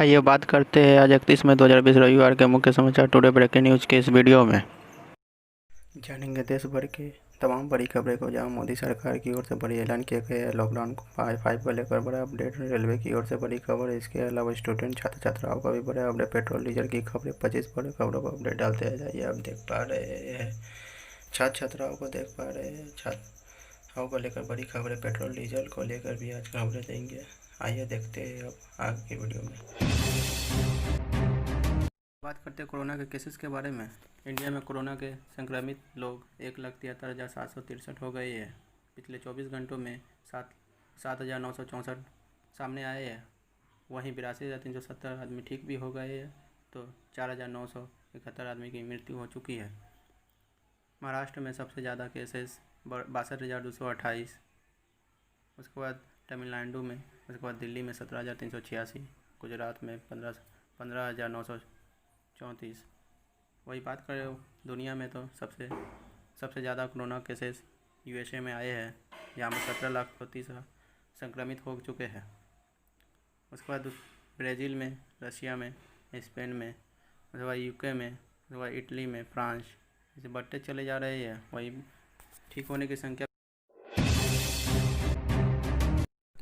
आइए बात करते हैं आज 31 मई 2020 रविवार के मुख्य समाचार टुडे ब्रेकिंग न्यूज़ के इस वीडियो में। जानेंगे देश भर की तमाम बड़ी खबरें को, जहां मोदी सरकार की ओर से बड़ी ऐलान किया गया है। लॉकडाउन को 5 को लेकर बड़ा अपडेट, रेलवे की ओर से बड़ी खबर है। इसके अलावा स्टूडेंट छात्र छात्राओं का भी बड़ा अपडेट, पेट्रोल डीजल की खबरें, 25 बड़े खबरों को अपडेट डालते हैं। जाइए, आप देख पा रहे हैं छात्र छात्राओं को देख पा रहे हैं छात्राओं को लेकर बड़ी खबरें, पेट्रोल डीजल को लेकर भी आज खबरें देंगे। आइए देखते हैं अब आगे की वीडियो में। बात करते हैं कोरोना के केसेस के बारे में। इंडिया में कोरोना के संक्रमित लोग 1,73,763 हो गए हैं। पिछले 24 घंटों में 7,964 सामने आए हैं। वहीं 82,370 आदमी ठीक भी हो गए हैं, तो 4,971 आदमी की मृत्यु हो चुकी है। महाराष्ट्र में सबसे ज़्यादा केसेस 62,228, उसके बाद तमिलनाडु में, उसके बाद दिल्ली में 17,386, गुजरात में 15,934। वही बात करें दुनिया में, तो सबसे ज़्यादा कोरोना केसेस यूएसए में आए हैं, जहाँ में 17,30,000 संक्रमित हो चुके हैं। उसके बाद ब्राज़ील में, रशिया में, स्पेन में, उसके बाद यूके में, उसके बाद इटली में, फ्रांस, ऐसे बढ़ते चले जा रहे हैं। वही ठीक होने की संख्या।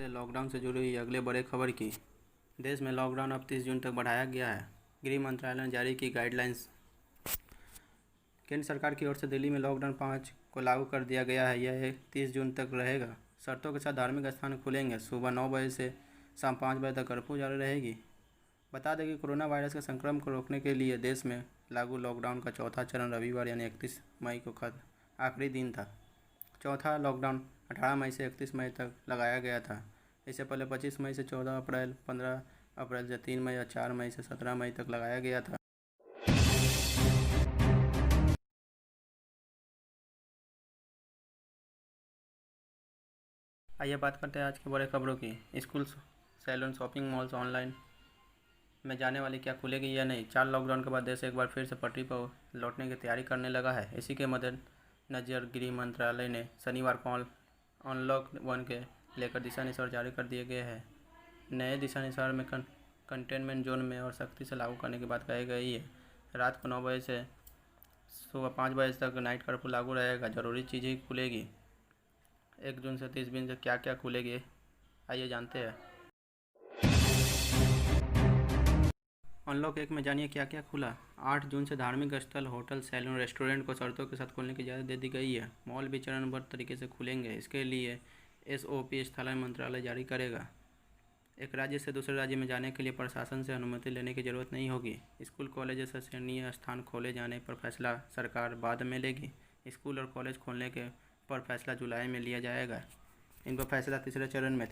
लॉकडाउन से जुड़ी हुई अगले बड़े खबर की। देश में लॉकडाउन अब 30 जून तक बढ़ाया गया है। गृह मंत्रालय ने जारी की गाइडलाइंस। केंद्र सरकार की ओर से दिल्ली में लॉकडाउन 5 को लागू कर दिया गया है। यह 30 जून तक रहेगा। शर्तों के साथ धार्मिक स्थान खुलेंगे। सुबह 9 बजे से शाम 5 बजे तक कर्फ्यू जारी रहेगी। बता दें कि कोरोना वायरस के संक्रमण को रोकने के लिए देश में लागू लॉकडाउन का चौथा चरण रविवार यानी 31 मई को आखिरी दिन था। चौथा लॉकडाउन 18 मई से 31 मई तक लगाया गया था। इससे पहले 25 मई से 14 अप्रैल, 15 अप्रैल से 3 मई और 4 मई से 17 मई तक लगाया गया था। आइए बात करते हैं आज की बड़े खबरों की। School, saloon, shopping malls, online में जाने वाली क्या खुलेगी या नहीं। 4 लॉकडाउन के बाद देश एक बार फिर से पटरी पर लौटने की तैयारी करने लगा है। इसी के मद्देनजर गृह मंत्रालय ने शनिवार को अनलॉक 1 के लेकर दिशा निर्देश जारी कर दिए गए हैं। नए दिशा निर्देश में कंटेनमेंट जोन में और सख्ती से लागू करने की बात कही गई है। रात को 9 बजे से सुबह 5 बजे तक नाइट कर्फ्यू लागू रहेगा। ज़रूरी चीज़ें खुलेगी। 1 जून से 30 जून से क्या क्या खुलेगी, आइए जानते हैं। अनलॉक 1 में जानिए क्या क्या खुला। 8 जून से धार्मिक स्थल, होटल, सैलून, रेस्टोरेंट को शर्तों के साथ खोलने की इजाज़त दे दी गई है। मॉल भी चरणबद्ध तरीके से खुलेंगे। इसके लिए SOP स्थल मंत्रालय जारी करेगा। एक राज्य से दूसरे राज्य में जाने के लिए प्रशासन से अनुमति लेने की जरूरत नहीं होगी। स्कूल, कॉलेज जैसे शैक्षणिक स्थान खोले जाने पर फैसला सरकार बाद में लेगी। स्कूल और कॉलेज खोलने के पर फैसला जुलाई में लिया जाएगा। इन पर फैसला तीसरे चरण में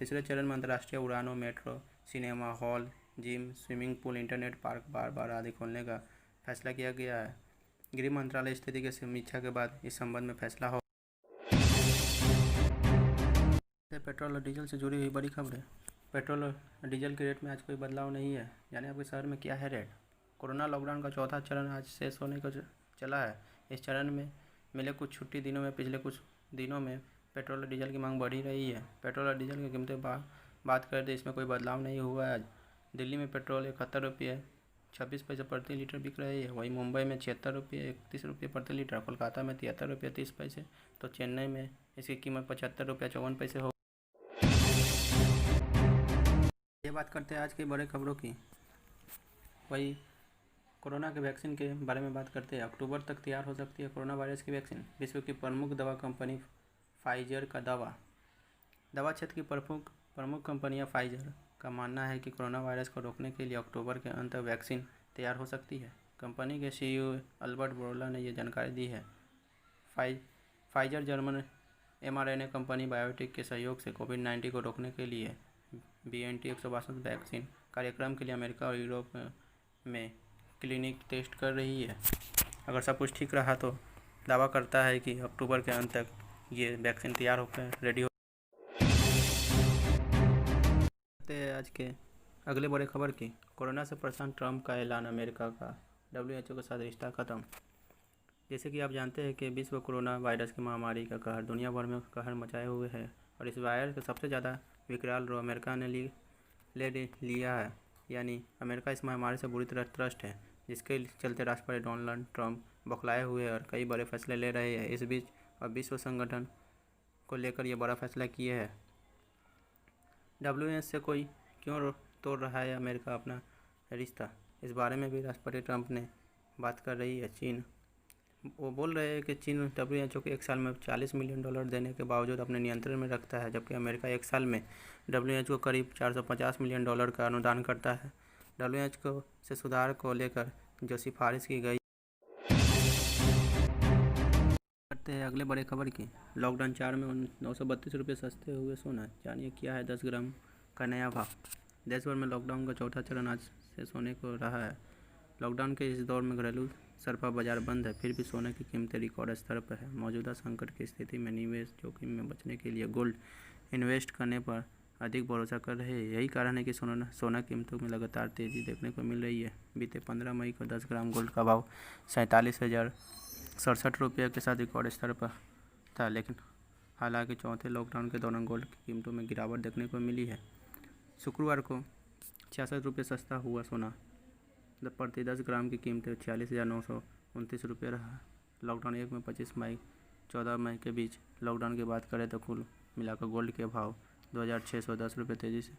अंतर्राष्ट्रीय उड़ानों, metro, cinema hall, gym, swimming pool, internet, park, bar आदि खोलने का फैसला किया गया है। गृह मंत्रालय स्थिति की समीक्षा के बाद इस संबंध में फैसला हो। पेट्रोल और डीजल से जुड़ी हुई बड़ी खबरें। पेट्रोल और डीजल के रेट में आज कोई बदलाव नहीं है। यानी आपके शहर में क्या है रेट। कोरोना लॉकडाउन का चौथा चरण आज शेष होने को चला है। इस चरण में मिले कुछ छुट्टी दिनों में पिछले कुछ दिनों में पेट्रोल और डीजल की मांग बढ़ी रही है। पेट्रोल और डीजल की कीमतें बात करें तो इसमें कोई बदलाव नहीं हुआ है। आज दिल्ली में पेट्रोल 71 रुपये 26 पैसे प्रति लीटर बिक रही है। वहीं मुंबई में 76 रुपये 31 रुपये प्रति लीटर, कोलकाता में 73 रुपये 30 पैसे, तो चेन्नई में इसकी कीमत 75 रुपये 54 पैसे हो। ये बात करते हैं आज की बड़े खबरों की। वही कोरोना के वैक्सीन के बारे में बात करते हैं। अक्टूबर तक तैयार हो सकती है कोरोना वायरस की वैक्सीन। विश्व की प्रमुख दवा कंपनी फाइजर का दवा क्षेत्र की प्रमुख कंपनियां फाइजर का मानना है कि कोरोना वायरस को रोकने के लिए अक्टूबर के अंत तक वैक्सीन तैयार हो सकती है। कंपनी के CEO अल्बर्ट बोर्ला ने यह जानकारी दी है। Pfizer German mRNA company biotech के सहयोग से कोविड-19 को रोकने के लिए BNT162 वैक्सीन कार्यक्रम के लिए अमेरिका और यूरोप में क्लिनिक टेस्ट कर रही है। अगर सब कुछ ठीक रहा तो दावा करता है कि अक्टूबर के अंत तक ये वैक्सीन तैयार होकर रेडी हो। आज के अगले बड़े खबर की। कोरोना से परेशान ट्रंप का ऐलान, अमेरिका का WHO के साथ रिश्ता खत्म। जैसे कि आप जानते हैं कि विश्व कोरोना वायरस की महामारी का कहर दुनिया भर में कहर मचाए हुए है और इस वायरस का सबसे ज़्यादा विकराल रूप अमेरिका ने ले लिया है। यानी अमेरिका इस महामारी से बुरी तरह त्रस्त है, जिसके चलते राष्ट्रपति डोनाल्ड ट्रंप बौखलाए हुए और कई बड़े फैसले ले रहे हैं। इस बीच अब विश्व संगठन को लेकर ये बड़ा फैसला किए है। WHO से कोई क्यों तोड़ रहा है अमेरिका अपना रिश्ता, इस बारे में भी राष्ट्रपति ट्रंप ने बात कर रही है। चीन, वो बोल रहे हैं कि चीन WHO को एक साल में $40 मिलियन देने के बावजूद अपने नियंत्रण में रखता है, जबकि अमेरिका एक साल में WHO को करीब $450 मिलियन का अनुदान करता है। WHO से सुधार को लेकर जो सिफारिश की गई। करते हैं अगले बड़े खबर की। लॉकडाउन 4 में 932 रुपये सस्ते हुए सोना। जानिए क्या है 10 ग्राम का नया भाव। देश भर में लॉकडाउन का चौथा चरण आज से सोने को रहा है। लॉकडाउन के इस दौर में घरेलू स्तर पर बाजार बंद है, फिर भी सोने की कीमतें रिकॉर्ड स्तर पर है। मौजूदा संकट की स्थिति में निवेश जोखिम में बचने के लिए गोल्ड इन्वेस्ट करने पर अधिक भरोसा कर रहे हैं। यही कारण है कि सोना कीमतों में लगातार तेजी देखने को मिल रही है। बीते 15 मई को 10 ग्राम गोल्ड का भाव 47,067 रुपये के साथ रिकॉर्ड स्तर पर था, लेकिन हालांकि चौथे लॉकडाउन के दौरान गोल्ड की कीमतों में गिरावट देखने को मिली है। शुक्रवार को 66 रुपये सस्ता हुआ सोना प्रति 10 ग्राम की कीमत 46,929 रुपये रहा। लॉकडाउन 1 में 25 मई 14 मई के बीच लॉकडाउन की बात करें तो कुल मिलाकर गोल्ड के भाव 2,610 रुपये तेज़ी से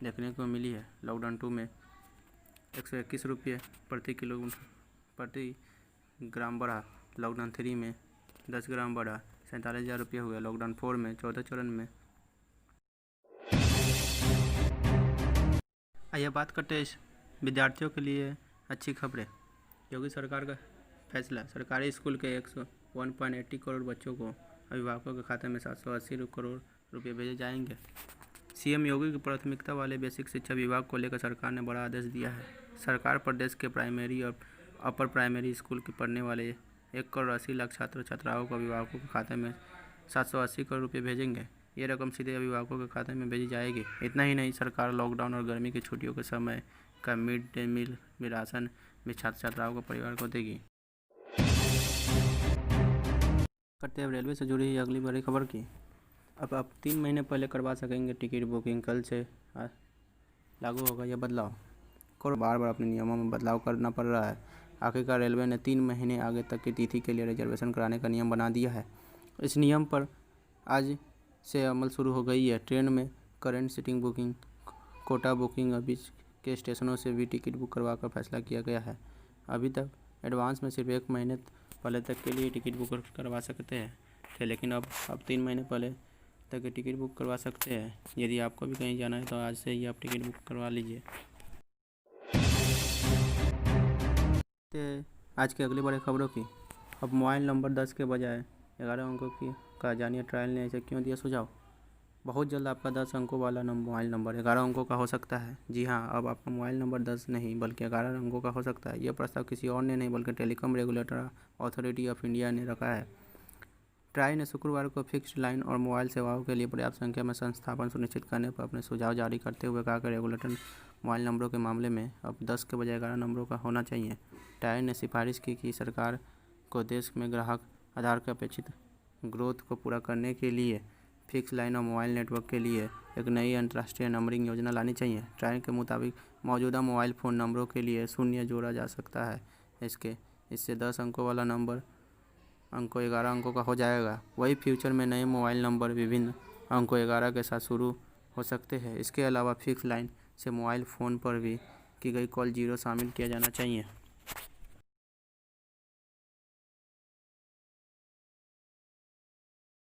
देखने को मिली है। लॉकडाउन 2 में 121 रुपये प्रति ग्राम बढ़ा। लॉकडाउन 3 में 10 ग्राम बढ़ा 47,000 रुपये हुए। लॉकडाउन 4 में चौथे चरण में। आइए बात करते हैं विद्यार्थियों के लिए अच्छी खबरें। योगी सरकार का फैसला। सरकारी स्कूल के 1.80 करोड़ बच्चों को अभिभावकों के खाते में 780 करोड़ रुपये भेजे जाएंगे। सीएम योगी की प्राथमिकता वाले बेसिक शिक्षा विभाग को लेकर सरकार ने बड़ा आदेश दिया है। सरकार प्रदेश के प्राइमरी और अपर प्राइमरी स्कूल के पढ़ने वाले 1,80,00,000 छात्र छात्राओं को अभिभावकों के खाते में 780 करोड़ रुपये भेजेंगे। ये रकम सीधे अभिभावकों के खाते में भेजी जाएगी। इतना ही नहीं, सरकार लॉकडाउन और गर्मी की छुट्टियों के समय का मिड डे मील राशन भी छात्र छात्राओं को परिवार को देगी। करते हैं रेलवे से जुड़ी अगली बड़ी खबर की। अब आप 3 महीने पहले करवा सकेंगे टिकट बुकिंग। कल से लागू होगा यह बदलाव। बार बार अपने नियमों में बदलाव करना पड़ रहा है। आखिरकार रेलवे ने 3 महीने आगे तक की तिथि के लिए रिजर्वेशन कराने का नियम बना दिया है। इस नियम पर आज से अमल शुरू हो गई है। ट्रेन में current seating booking, quota booking और बीच के स्टेशनों से भी टिकट बुक करवा कर फैसला किया गया है। अभी तक एडवांस में सिर्फ 1 महीने पहले तक के लिए टिकट बुक करवा सकते थे, लेकिन अब 3 महीने पहले तक टिकट बुक करवा सकते हैं। यदि आपको भी कहीं जाना है तो आज से ही आप टिकट बुक करवा लीजिए। आज के अगले बड़े खबरों की। अब मोबाइल नंबर 10 के बजाय 11 अंकों की का जानिए ट्रायल ने ऐसे क्यों दिया सुझाव। बहुत जल्द आपका 10 अंकों वाला मोबाइल नंबर 11 अंकों का हो सकता है। जी हाँ, अब आपका मोबाइल नंबर 10 नहीं बल्कि 11 अंकों का हो सकता है। यह प्रस्ताव किसी और ने नहीं बल्कि telecom regulator authority of India ने रखा है। ट्राई ने शुक्रवार को फिक्स्ड लाइन और मोबाइल सेवाओं के लिए पर्याप्त संख्या में संस्थापन सुनिश्चित करने पर अपने सुझाव जारी करते हुए कहा कि रेगुलेटर मोबाइल नंबरों के मामले में अब 10 के बजाय 11 नंबरों का होना चाहिए। ट्राई ने सिफारिश की कि सरकार को देश में ग्राहक आधार के अपेक्षित ग्रोथ को पूरा करने के लिए फिक्स लाइन और मोबाइल नेटवर्क के लिए एक नई अंतर्राष्ट्रीय नंबरिंग योजना लानी चाहिए। ट्राई के मुताबिक मौजूदा मोबाइल फ़ोन नंबरों के लिए 0 जोड़ा जा सकता है। इससे 10 अंकों वाला नंबर 11 अंकों का हो जाएगा। वही फ्यूचर में नए मोबाइल नंबर विभिन्न अंकों 11 के साथ शुरू हो सकते हैं। इसके अलावा फिक्स लाइन से मोबाइल फ़ोन पर भी की गई कॉल 0 शामिल किया जाना चाहिए।